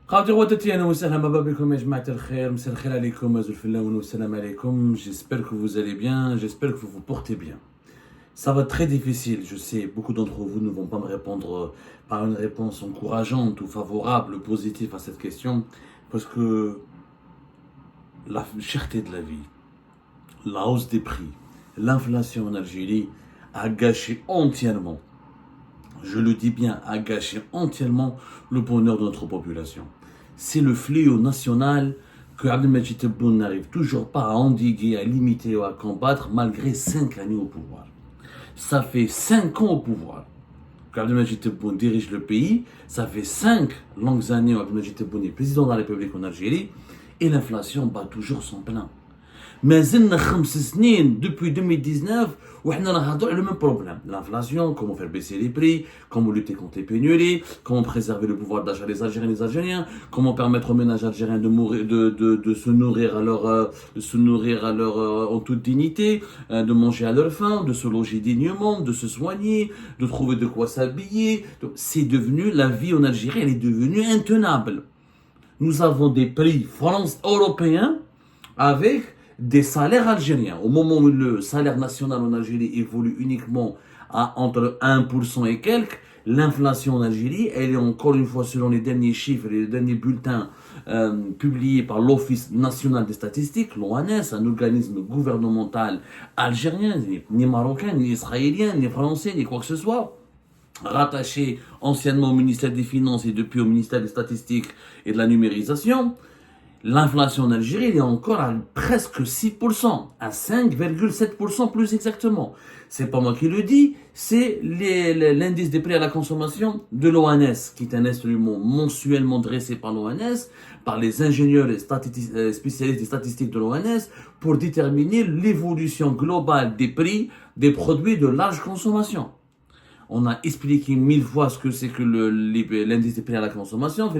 J'espère que vous allez bien, j'espère que vous vous portez bien. Ça va très difficile, je sais, beaucoup d'entre vous ne vont pas me répondre par une réponse encourageante ou favorable, positive à cette question, parce que la cherté de la vie, la hausse des prix, l'inflation en Algérie a gâché entièrement, je le dis bien, a gâché entièrement le bonheur de notre population. C'est le fléau national que Abdelmajid Tebboune n'arrive toujours pas à endiguer, à limiter ou à combattre malgré 5 années au pouvoir. Ça fait 5 ans au pouvoir qu'Abdelmajid Tebboune dirige le pays. Ça fait 5 longues années où Abdelmajid Tebboune est président de la République en Algérie et l'inflation bat toujours son plein. Mais depuis 2019 où on a le même problème. L'inflation, comment faire baisser les prix, comment lutter contre les pénuries, comment préserver le pouvoir d'achat des Algériens et des Algériens, comment permettre aux ménages algériens de se nourrir en toute dignité, de manger à leur faim, de se loger dignement, de se soigner, de trouver de quoi s'habiller. C'est devenu, la vie en Algérie, elle est devenue intenable. Nous avons des prix européens avec des salaires algériens. Au moment où le salaire national en Algérie évolue uniquement à entre 1% et quelques, l'inflation en Algérie, elle est encore une fois selon les derniers chiffres et les derniers bulletins publiés par l'Office national des statistiques, l'ONS, un organisme gouvernemental algérien, ni marocain, ni israélien, ni français, ni quoi que ce soit, rattaché anciennement au ministère des Finances et depuis au ministère des Statistiques et de la Numérisation. L'inflation en Algérie est encore à presque 6%, à 5,7% plus exactement. C'est pas moi qui le dis, c'est l'indice des prix à la consommation de l'ONS, qui est un instrument mensuellement dressé par l'ONS, par les ingénieurs et spécialistes des statistiques de l'ONS, pour déterminer l'évolution globale des prix des produits de large consommation. On a expliqué 1000 fois ce que c'est que l'indice des prix à la consommation.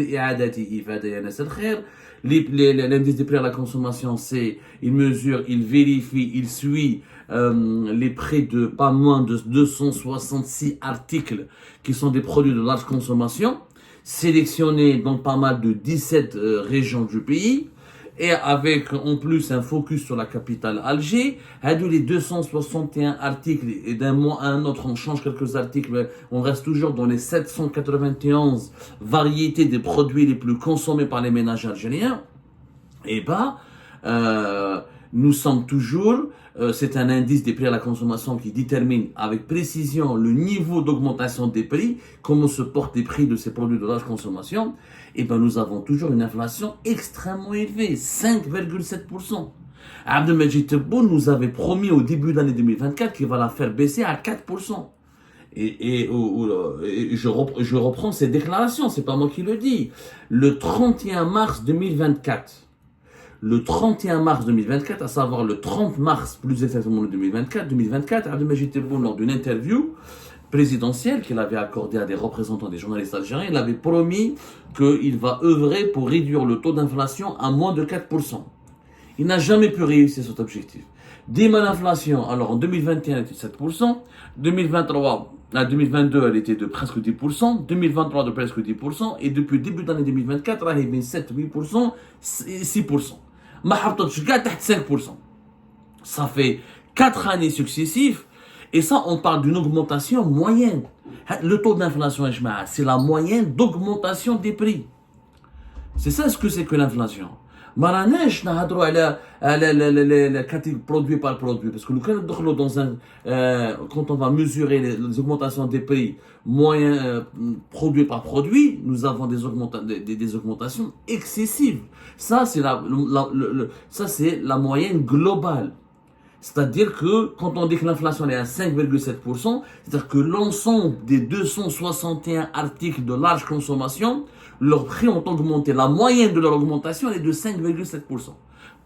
L'indice des prix à la consommation, c'est, il mesure, il vérifie, il suit les prix de pas moins de 266 articles qui sont des produits de large consommation, sélectionnés dans pas mal de 17 régions du pays. Et avec en plus un focus sur la capitale Alger, les 261 articles, et d'un mois à un autre on change quelques articles, mais on reste toujours dans les 791 variétés des produits les plus consommés par les ménages algériens. Et nous sommes toujours, c'est un indice des prix à la consommation qui détermine avec précision le niveau d'augmentation des prix, comment se portent les prix de ces produits de large consommation. Et nous avons toujours une inflation extrêmement élevée, 5,7%. Abdelmajid Tebboune nous avait promis au début de l'année 2024 qu'il va la faire baisser à 4%. Et je reprends ces déclarations, c'est pas moi qui le dis. Le 31 mars 2024, à savoir le 30 mars plus exactement 2024, Abdelmajid Tebboune, lors d'une interview présidentielle qu'il avait accordée à des représentants des journalistes algériens, il avait promis qu'il va œuvrer pour réduire le taux d'inflation à moins de 4%. Il n'a jamais pu réussir cet objectif. Dima l'inflation, alors en 2021 elle était de 7%, 2022 elle était de presque 10%, 2023 de presque 10%, et depuis le début de l'année 2024, elle est de 7, 8%, 6%. ما حطتش كاع تحت 5%. Ça fait 4 années successives, et ça on parle d'une augmentation moyenne. Le taux d'inflation, c'est la moyenne d'augmentation des prix. C'est ça ce que c'est que l'inflation. ما راناش نهضروا على produit par produit, parce que nous quand ندخلوا dans quand on va mesurer les augmentations des prix moyens produit par produit, nous avons des augmentations excessives. Ça c'est la moyenne globale. C'est-à-dire que quand on dit que l'inflation est à 5,7%, c'est-à-dire que l'ensemble des 261 articles de large consommation, leurs prix ont augmenté. La moyenne de leur augmentation est de 5,7%.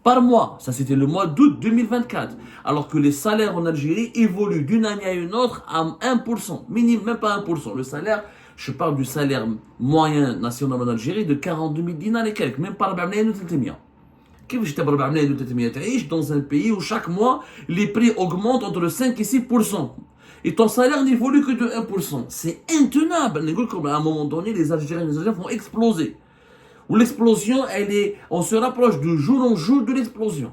Par mois, ça c'était le mois d'août 2024. Alors que les salaires en Algérie évoluent d'une année à une autre à 1%. Minimum, même pas 1%. Le salaire, je parle du salaire moyen national en Algérie de 42 000 dinars et quelques. Même pas 400 dans un pays où chaque mois, les prix augmentent entre 5 et 6%. Et ton salaire n'évolue que de 1%. C'est intenable. À un moment donné, les Algériens vont exploser. où l'explosion, on se rapproche de jour en jour de l'explosion.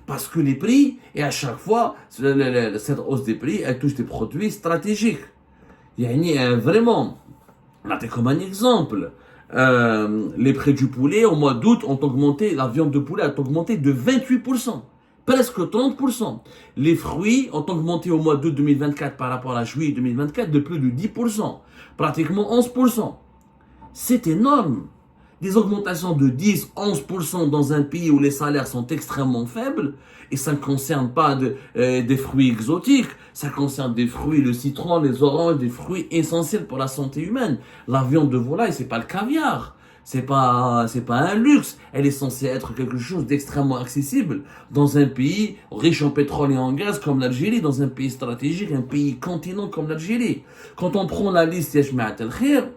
Parce que les prix, et à chaque fois, cette hausse des prix, elle touche des produits stratégiques. Vraiment, là, t'es comme un exemple. Les prix du poulet, au mois d'août, ont augmenté, la viande de poulet a augmenté de 28%. Presque 30%. Les fruits ont augmenté au mois d'août 2024 par rapport à juillet 2024 de plus de 10%. Pratiquement 11%. C'est énorme. Des augmentations de 10-11% dans un pays où les salaires sont extrêmement faibles, et ça ne concerne pas des fruits exotiques, ça concerne des fruits, le citron, les oranges, des fruits essentiels pour la santé humaine. La viande de volaille, c'est pas le caviar, c'est pas un luxe, elle est censée être quelque chose d'extrêmement accessible dans un pays riche en pétrole et en gaz comme l'Algérie, dans un pays stratégique, un pays continent comme l'Algérie. Quand on prend la liste Yashma'at al-Khir,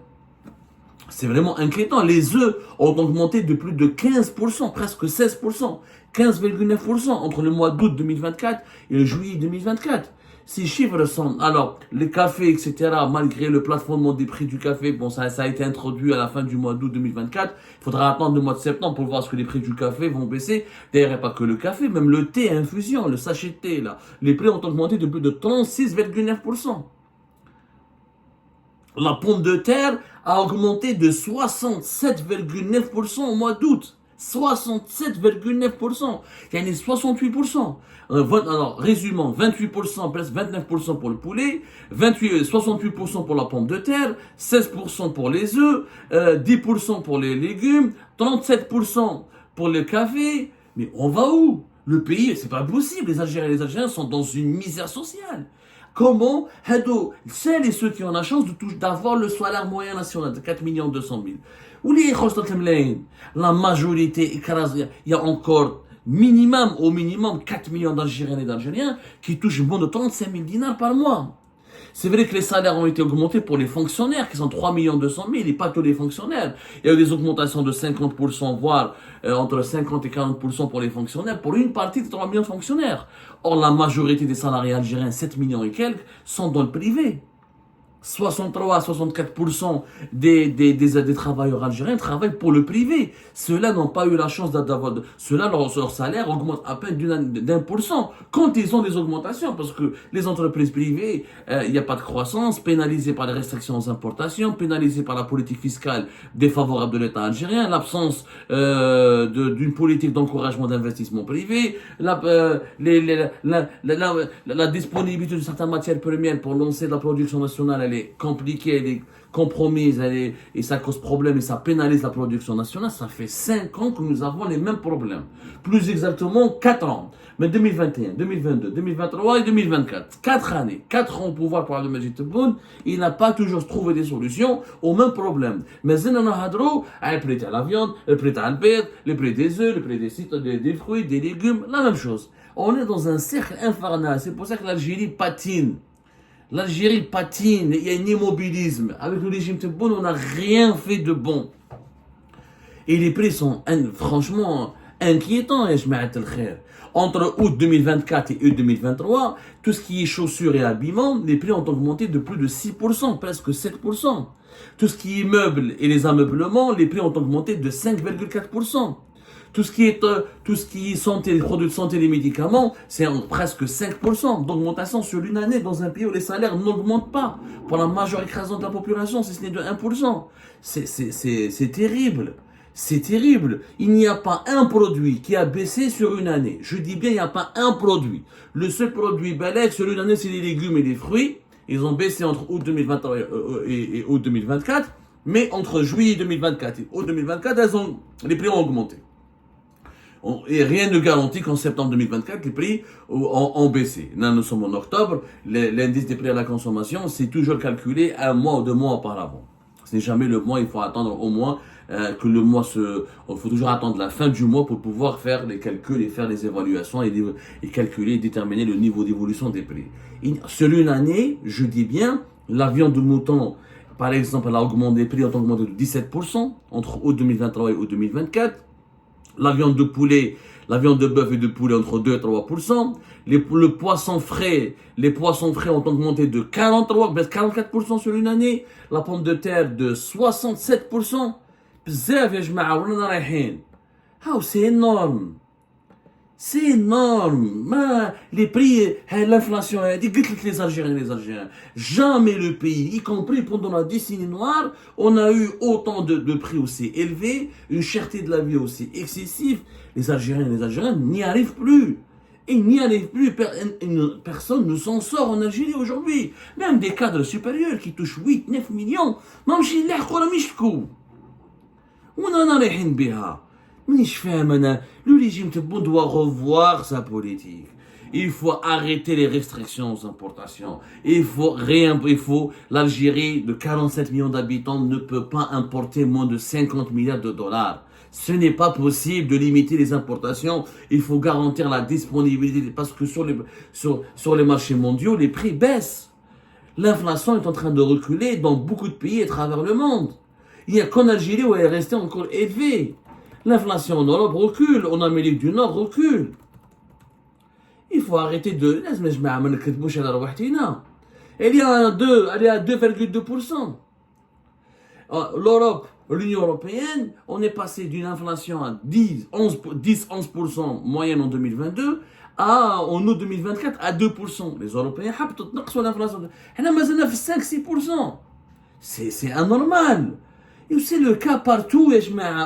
c'est vraiment inquiétant. Les œufs ont augmenté de plus de 15%, presque 16%, 15,9% entre le mois d'août 2024 et le juillet 2024. Ces chiffres sont... Alors, les cafés, etc., malgré le plafonnement des prix du café, bon, ça a été introduit à la fin du mois d'août 2024. Il faudra attendre le mois de septembre pour voir ce que les prix du café vont baisser. D'ailleurs, il n'y a pas que le café, même le thé à infusion, le sachet de thé, là. Les prix ont augmenté de plus de 36,9%. La pomme de terre a augmenté de 67,9% au mois d'août. 67,9%. Il y a 68%. Alors, résumons, 28%, presque 29% pour le poulet, 68% pour la pomme de terre, 16% pour les œufs, 10% pour les légumes, 37% pour le café. Mais on va où? Le pays, c'est pas possible. Les Algériens et les Algériens sont dans une misère sociale. Comment, celles et ceux qui ont la chance d'avoir le salaire moyen national de 4 200 000, ou les la majorité, il y a encore au minimum 4 millions d'Algériens et d'Algériens qui touchent moins de 35 000 dinars par mois. C'est vrai que les salaires ont été augmentés pour les fonctionnaires, qui sont 3 200 000, et pas tous les fonctionnaires. Il y a eu des augmentations de 50%, voire entre 50 et 40% pour les fonctionnaires, pour une partie des 3 millions de fonctionnaires. Or, la majorité des salariés algériens, 7 millions et quelques, sont dans le privé. 63 à 64% des travailleurs algériens travaillent pour le privé. Ceux-là n'ont pas eu la chance d'avoir... Ceux-là, leur salaire augmente à peine d'1%. Quand ils ont des augmentations, parce que les entreprises privées, il n'y a pas de croissance, pénalisées par les restrictions aux importations, pénalisées par la politique fiscale défavorable de l'État algérien, l'absence d'une politique d'encouragement d'investissement privé, la disponibilité de certaines matières premières pour lancer la production nationale, elle est compliquée, elle est compromise, et ça cause problème et ça pénalise la production nationale. Ça fait 5 ans que nous avons les mêmes problèmes. Plus exactement 4 ans. Mais 2021, 2022, 2023 et 2024. 4 années. 4 ans au pouvoir pour Abdelmadjid Tebboune. Il n'a pas toujours trouvé des solutions aux mêmes problèmes. Mais on a le prix de la viande, le prix de l'albert, le prix des œufs, le prix des fruits, des légumes, la même chose. On est dans un cercle infernal. C'est pour ça que l'Algérie patine. L'Algérie patine, il y a un immobilisme. Avec le régime Tebboune, on n'a rien fait de bon. Et les prix sont franchement inquiétants, Entre août 2024 et août 2023, tout ce qui est chaussures et habillement, les prix ont augmenté de plus de 6%, presque 7%. Tout ce qui est meubles et les ameublements, les prix ont augmenté de 5,4%. Tout ce qui est santé, les produits de santé et les médicaments, c'est presque 5% d'augmentation sur une année dans un pays où les salaires n'augmentent pas. Pour la majeure écrasante de la population, si ce n'est de 1%. C'est terrible. C'est terrible. Il n'y a pas un produit qui a baissé sur une année. Je dis bien, il n'y a pas un produit. Le seul produit balèque sur une année, c'est les légumes et les fruits. Ils ont baissé entre août 2023 et août 2024. Mais entre juillet 2024 et août 2024, les prix ont augmenté. Et rien ne garantit qu'en septembre 2024, les prix ont baissé. Là, nous sommes en octobre. L'indice des prix à la consommation, c'est toujours calculé 1 mois ou 2 mois auparavant. Ce n'est jamais le mois, il faut attendre au moins que le mois il faut toujours attendre la fin du mois pour pouvoir faire les calculs et faire les évaluations et calculer et déterminer le niveau d'évolution des prix. Sur une année, je dis bien, la viande de mouton, par exemple, elle a augmenté, les prix ont augmenté de 17% entre août 2023 et août 2024. La viande de poulet, la viande de bœuf et de poulet entre 2 et 3%. Les poissons frais ont augmenté de 44% sur une année. La pomme de terre de 67%. بزاف يا جماعة ورانا رايحين. هاو سي انورم. C'est énorme. Les prix, l'inflation, les Algériens, jamais le pays, y compris pendant la décennie noire, on a eu autant de prix aussi élevés, une cherté de la vie aussi excessive. Les Algériens n'y arrivent plus. Ils n'y arrivent plus. Personne ne s'en sort en Algérie aujourd'hui. Même des cadres supérieurs qui touchent 8, 9 millions. On en a rien biha. Le régime Tebboune doit revoir sa politique. Il faut arrêter les restrictions aux importations. L'Algérie de 47 millions d'habitants ne peut pas importer moins de 50 milliards de dollars. Ce n'est pas possible de limiter les importations. Il faut garantir la disponibilité parce que sur les marchés mondiaux, les prix baissent. L'inflation est en train de reculer dans beaucoup de pays à travers le monde. Il n'y a qu'en Algérie où elle est restée encore élevée. L'inflation en Europe recule, en Amérique du Nord recule. Il faut arrêter de... Elle est à 2,2%. L'Europe, l'Union européenne, on est passé d'une inflation à 10-11% moyenne en 2022 en août 2024 à 2%. Les Européens, l'inflation. 5-6%. C'est anormal. Et c'est le cas partout,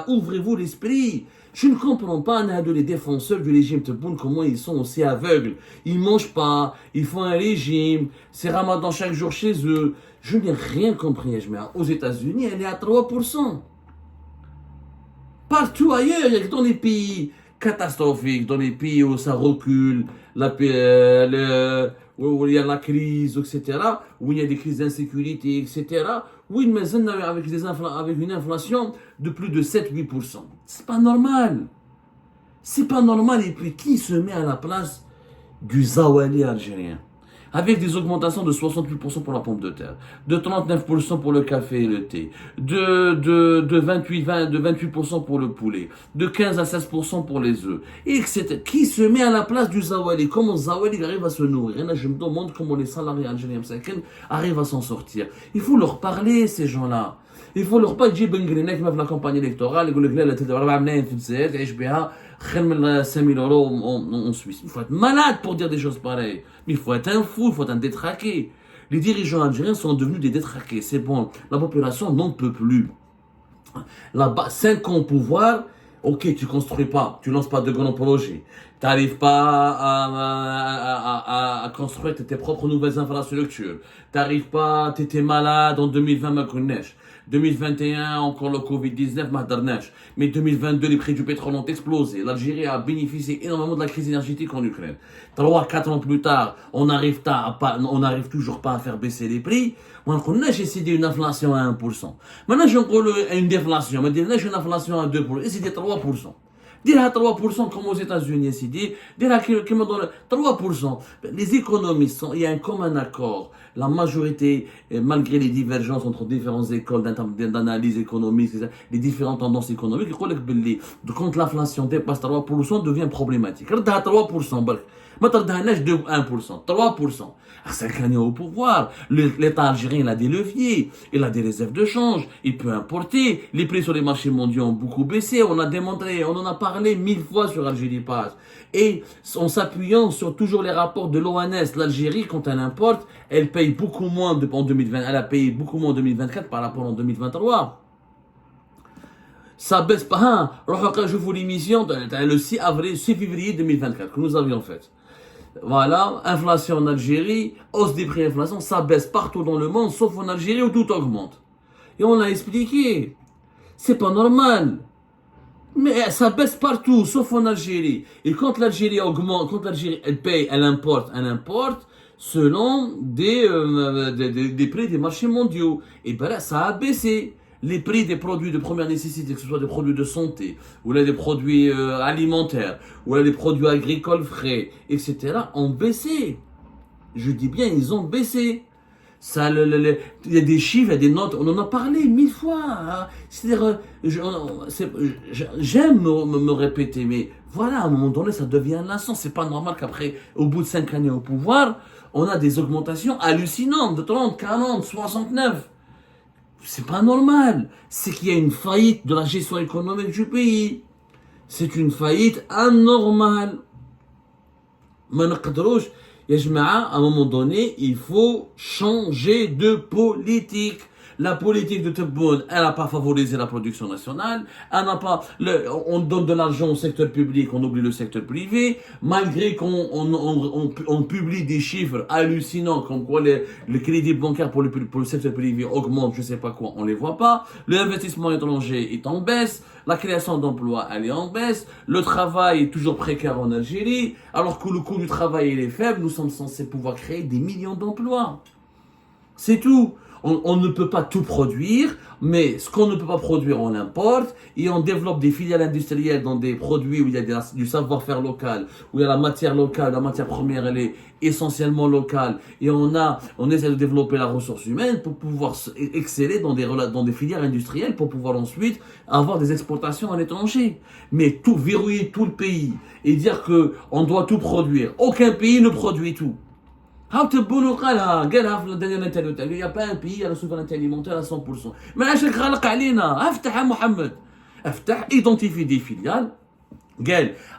ouvrez-vous l'esprit. Je ne comprends pas les défenseurs du régime Tebboune, comment ils sont aussi aveugles. Ils ne mangent pas, ils font un régime, c'est Ramadan chaque jour chez eux. Je n'ai rien compris, aux États-Unis, elle est à 3%. Partout ailleurs, dans les pays catastrophiques, dans les pays où ça recule, où il y a la crise, etc., où il y a des crises d'insécurité, etc., oui, mais avec une inflation de plus de 7-8%. C'est pas normal. C'est pas normal. Et puis, qui se met à la place du Zawali algérien? Avec des augmentations de 68% pour la pomme de terre, de 39% pour le café et le thé, de 28% pour le poulet, de 15 à 16% pour les œufs, etc. Qui se met à la place du Zawali? Comment Zawali arrive à se nourrir? Là, je me demande comment les salariés algériens arrivent à s'en sortir. Il faut leur parler, ces gens-là. Il faut leur pas dire la campagne électorale, en Suisse. Il faut être malade pour dire des choses pareilles. Mais il faut être un fou, il faut être un détraqué. Les dirigeants algériens sont devenus des détraqués. C'est bon, la population n'en peut plus. Là-bas, 5 ans au pouvoir, ok, tu construis pas, tu lances pas de grands projets. Tu n'arrives pas à construire tes propres nouvelles infrastructures. Tu n'arrives pas, tu étais malade en 2020, ma connaisse. 2021, encore le Covid-19, mais 2022, les prix du pétrole ont explosé. L'Algérie a bénéficié énormément de la crise énergétique en Ukraine. 3-4 ans plus tard, on n'arrive toujours pas à faire baisser les prix. On a essayé une inflation à 1%. Maintenant, j'ai encore une déflation. Maintenant, j'ai une inflation à 2%. Et c'est 3%. Dire à 3% comme aux États-Unis, dire à 3%. Les économistes, il y a un commun accord. La majorité, malgré les divergences entre différentes écoles d'analyse économique, les différentes tendances économiques, quand l'inflation dépasse 3%, devient problématique. 3%, ما تردهناش 1%, 3%. À 5 années au pouvoir, l'État algérien a des leviers, il a des réserves de change, il peut importer, les prix sur les marchés mondiaux ont beaucoup baissé, on a démontré, on en a parlé 1000 fois sur Algérie Pass. Et en s'appuyant sur toujours les rapports de l'ONS, l'Algérie, quand elle importe, elle paye beaucoup moins en 2020, elle a payé beaucoup moins en 2024 par rapport en 2023. Ça baisse pas, je vous l'émission, le 6 février 2024 que nous avions fait. Voilà, inflation en Algérie, hausse des prix, inflation, ça baisse partout dans le monde, sauf en Algérie où tout augmente. Et on l'a expliqué. C'est pas normal. Mais ça baisse partout, sauf en Algérie. Et quand l'Algérie augmente, quand l'Algérie elle paye, elle importe selon des prix des marchés mondiaux. Et ben là, ça a baissé. Les prix des produits de première nécessité, que ce soit des produits de santé, ou là des produits alimentaires, ou là des produits agricoles frais, etc., ont baissé. Je dis bien, ils ont baissé. Ça, il y a des chiffres, il y a des notes, on en a parlé 1000 fois. Hein. C'est-à-dire, j'aime me répéter, mais voilà, à un moment donné, ça devient lassant. C'est pas normal qu'après, au bout de 5 années au pouvoir, on a des augmentations hallucinantes de 30, 40, 69. C'est pas normal. C'est qu'il y a une faillite de la gestion économique du pays. C'est une faillite anormale. ما نقدروش يا جماعة, à un moment donné, il faut changer de politique. La politique de Tebboune, elle n'a pas favorisé la production nationale, elle n'a pas, on donne de l'argent au secteur public, on oublie le secteur privé, malgré qu'on publie des chiffres hallucinants, comme quoi le crédit bancaire pour le secteur privé augmente, je sais pas quoi, on les voit pas, l'investissement étranger est en baisse, la création d'emplois, elle est en baisse, le travail est toujours précaire en Algérie, alors que le coût du travail il est faible, nous sommes censés pouvoir créer des millions d'emplois. C'est tout. On ne peut pas tout produire, mais ce qu'on ne peut pas produire, on l'importe, et on développe des filiales industrielles dans des produits où il y a du savoir-faire local, où il y a la matière locale, la matière première, elle est essentiellement locale, et on essaie de développer la ressource humaine pour pouvoir exceller dans des filières industrielles, pour pouvoir ensuite avoir des exportations à l'étranger. Mais tout, verrouiller tout le pays, et dire que on doit tout produire. Aucun pays ne produit tout. Il n'y a pas un pays à la souveraineté alimentaire à 100%. Mais là, je identifie des filiales.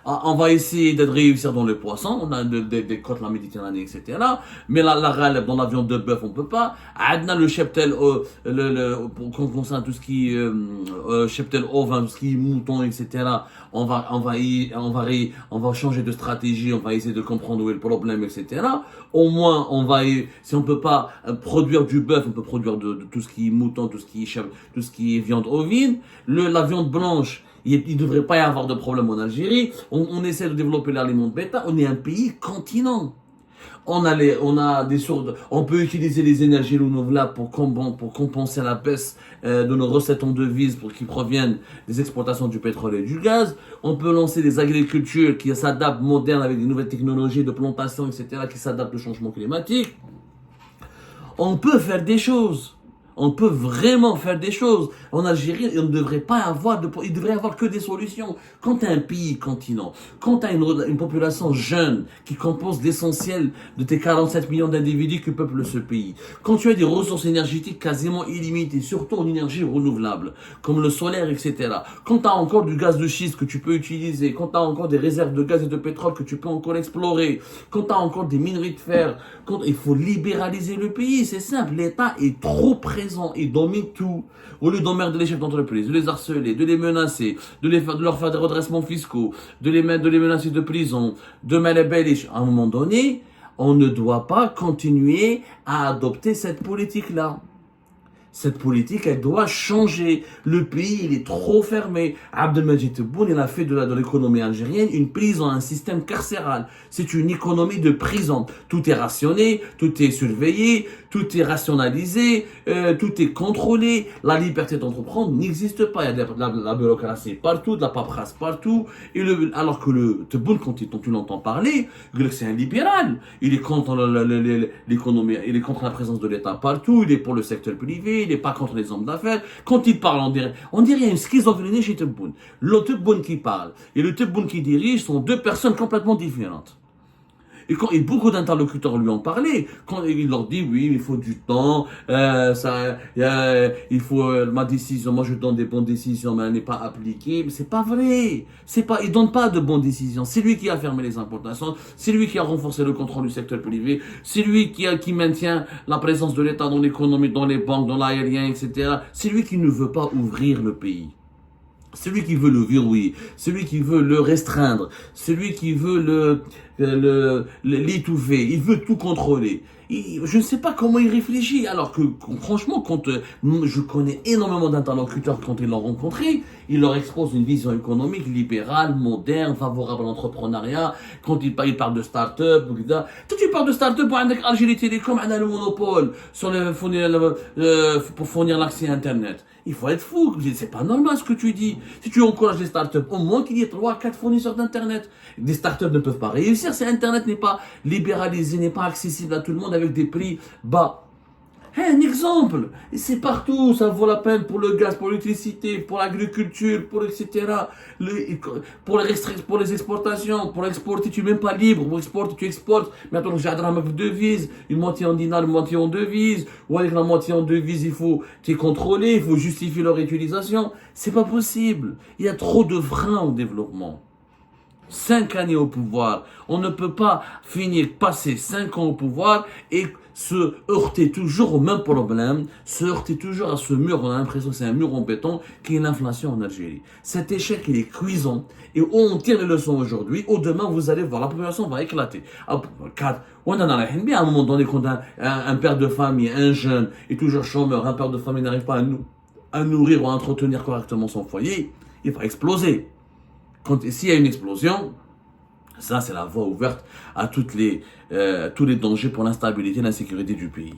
On va essayer de réussir dans le poisson, on a des côtes de la Méditerranée, etc. Mais la dans la viande de bœuf, on peut pas. Adna le cheptel, pour qu'on concerne tout ce qui cheptel ovin, tout ce qui est mouton, etc. On va changer de stratégie, on va essayer de comprendre où est le problème, etc. Au moins, si on peut pas produire du bœuf, on peut produire de tout ce qui est mouton, tout ce qui est viande ovine. La viande blanche, il ne devrait pas y avoir de problème en Algérie. On essaie de développer l'aliment de bétail. On est un pays continent. On peut utiliser les énergies renouvelables pour compenser la baisse de nos recettes en devises qui proviennent des exportations du pétrole et du gaz. On peut lancer des agricultures qui s'adaptent modernes avec des nouvelles technologies de plantation, etc., qui s'adaptent au changement climatique. On peut faire des choses. On peut vraiment faire des choses. En Algérie, il ne devrait pas il devrait y avoir que des solutions. Quand tu as un pays continent, quand tu as une population jeune qui compose l'essentiel de tes 47 millions d'individus qui peuplent ce pays, quand tu as des ressources énergétiques quasiment illimitées, surtout en énergie renouvelable, comme le solaire, etc., quand tu as encore du gaz de schiste que tu peux utiliser, quand tu as encore des réserves de gaz et de pétrole que tu peux encore explorer, quand tu as encore des minerais de fer, il faut libéraliser le pays, c'est simple. L'État est trop présent. Ils dominent tout. Au lieu d'emmerder les chefs d'entreprise, de les harceler, de les menacer, de leur faire des redressements fiscaux, de les menacer de prison, de malabellish. À un moment donné, on ne doit pas continuer à adopter cette politique-là. Cette politique, elle doit changer. Le pays, il est trop fermé. Abdelmajid Tebboune, il a fait de l'économie algérienne une prison, un système carcéral. C'est une économie de prison. Tout est rationné, tout est surveillé, tout est rationalisé, tout est contrôlé. La liberté d'entreprendre n'existe pas. Il y a de la bureaucratie partout, de la paperasse partout. Alors que le Tebboune, quand tu l'entends parler, c'est un libéral. Il est contre l'économie, il est contre la présence de l'État partout, il est pour le secteur privé. Il n'est pas contre les hommes d'affaires. Quand il parle, on dirait qu'il y a une schizophrénie chez Tebboune. Le Tebboune qui parle et le Tebboune qui dirige sont deux personnes complètement différentes. Et beaucoup d'interlocuteurs lui ont parlé. Quand il leur dit, oui, il faut du temps, ma décision, moi je donne des bonnes décisions, mais elle n'est pas appliquée. Mais c'est pas vrai. Il donne pas de bonnes décisions. C'est lui qui a fermé les importations. C'est lui qui a renforcé le contrôle du secteur privé. C'est lui qui maintient la présence de l'État dans l'économie, dans les banques, dans l'aérien, etc. C'est lui qui ne veut pas ouvrir le pays. Celui qui veut le verrouiller, celui qui veut le restreindre, celui qui veut l'étouffer, il veut tout contrôler. Je ne sais pas comment il réfléchit, alors que franchement, quand je connais énormément d'interlocuteurs quand ils l'ont rencontré, il leur expose une vision économique libérale, moderne, favorable à l'entrepreneuriat. Quand il parle de start-up, toi tu parles de start-up pour Algérie Télécom, on a le monopole pour fournir l'accès à Internet. Il faut être fou, c'est pas normal ce que tu dis. Si tu encourages les startups, au moins qu'il y ait 3-4 fournisseurs d'internet. Des startups ne peuvent pas réussir si Internet n'est pas libéralisé, n'est pas accessible à tout le monde avec des prix bas. Un exemple. Et c'est partout, ça vaut la peine pour le gaz, pour l'électricité, pour l'agriculture, pour etc. Pour les exportations, pour exporter, tu n'es même pas libre. Pour exporter, tu exportes. Maintenant, j'ai un devise, une moitié en dinars, une moitié en devise. Ou avec la moitié en devise, il faut t'es contrôlé, il faut justifier leur utilisation. C'est pas possible. Il y a trop de freins au développement. 5 années au pouvoir. On ne peut pas passer 5 ans au pouvoir et se heurter toujours au même problème, se heurter toujours à ce mur. On a l'impression que c'est un mur en béton qui est l'inflation en Algérie. Cet échec, il est cuisant. Et on tire les leçons aujourd'hui. Au demain, vous allez voir, la population va éclater. On en a bien à un moment donné quand un père de famille, un jeune, est toujours chômeur, un père de famille n'arrive pas à nourrir ou à entretenir correctement son foyer, il va exploser. S'il y a une explosion, ça c'est la voie ouverte à tous les dangers pour l'instabilité et l'insécurité du pays.